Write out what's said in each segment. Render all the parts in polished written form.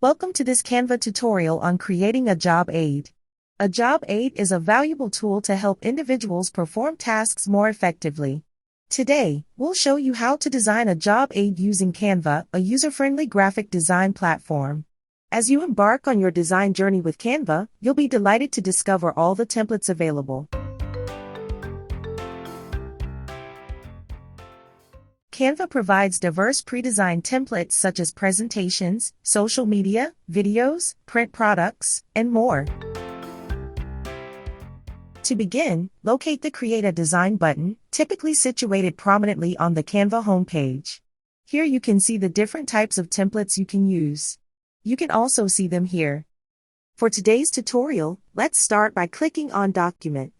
Welcome to this Canva tutorial on creating a job aid. A job aid is a valuable tool to help individuals perform tasks more effectively. Today, we'll show you how to design a job aid using Canva, a user-friendly graphic design platform. As you embark on your design journey with Canva, you'll be delighted to discover all the templates available. Canva provides diverse pre-designed templates such as presentations, social media, videos, print products, and more. To begin, locate the Create a Design button, typically situated prominently on the Canva homepage. Here you can see the different types of templates you can use. You can also see them here. For today's tutorial, let's start by clicking on Document.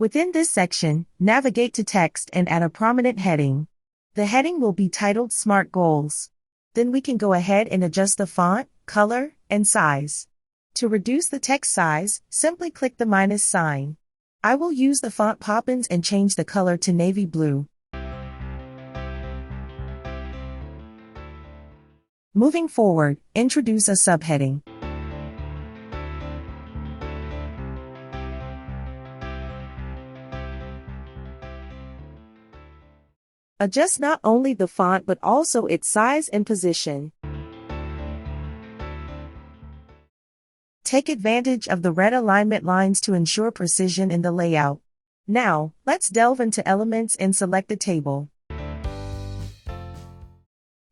Within this section, navigate to Text and add a prominent heading. The heading will be titled Smart Goals. Then we can go ahead and adjust the font, color, and size. To reduce the text size, simply click the minus sign. I will use the font Poppins and change the color to navy blue. Moving forward, introduce a subheading. Adjust not only the font but also its size and position. Take advantage of the red alignment lines to ensure precision in the layout. Now, let's delve into elements and select a table.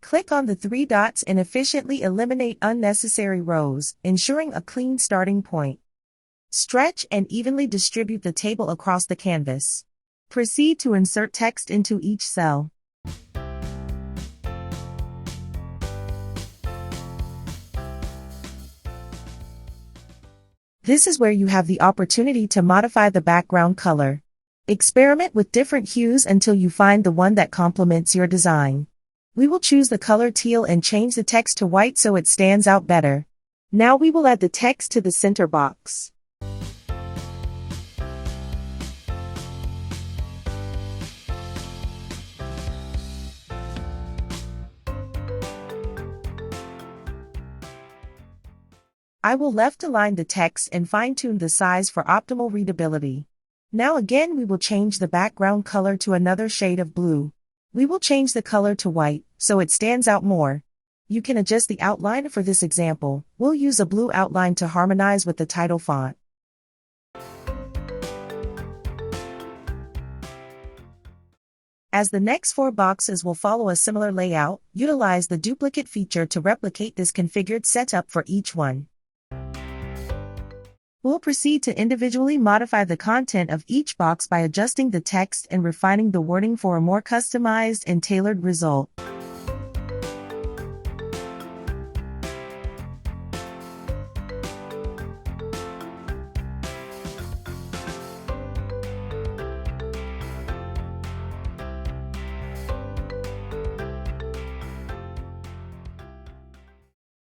Click on the three dots and efficiently eliminate unnecessary rows, ensuring a clean starting point. Stretch and evenly distribute the table across the canvas. Proceed to insert text into each cell. This is where you have the opportunity to modify the background color. Experiment with different hues until you find the one that complements your design. We will choose the color teal and change the text to white so it stands out better. Now we will add the text to the center box. I will left align the text and fine-tune the size for optimal readability. Now again we will change the background color to another shade of blue. We will change the color to white, so it stands out more. You can adjust the outline for this example. We'll use a blue outline to harmonize with the title font. As the next 4 boxes will follow a similar layout, utilize the duplicate feature to replicate this configured setup for each one. We'll proceed to individually modify the content of each box by adjusting the text and refining the wording for a more customized and tailored result.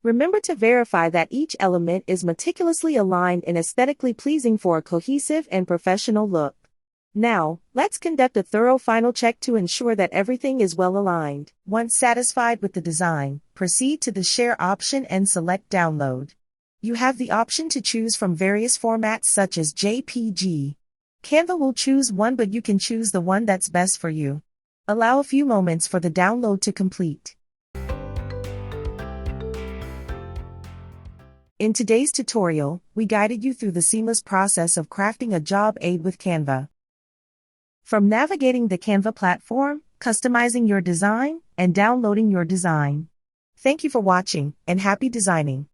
Remember to verify that each element is meticulously aligned and aesthetically pleasing for a cohesive and professional look. Now, let's conduct a thorough final check to ensure that everything is well aligned. Once satisfied with the design, proceed to the Share option and select Download. You have the option to choose from various formats such as JPG. Canva will choose one, but you can choose the one that's best for you. Allow a few moments for the download to complete. In today's tutorial, we guided you through the seamless process of crafting a job aid with Canva. From navigating the Canva platform, customizing your design, and downloading your design. Thank you for watching, and happy designing.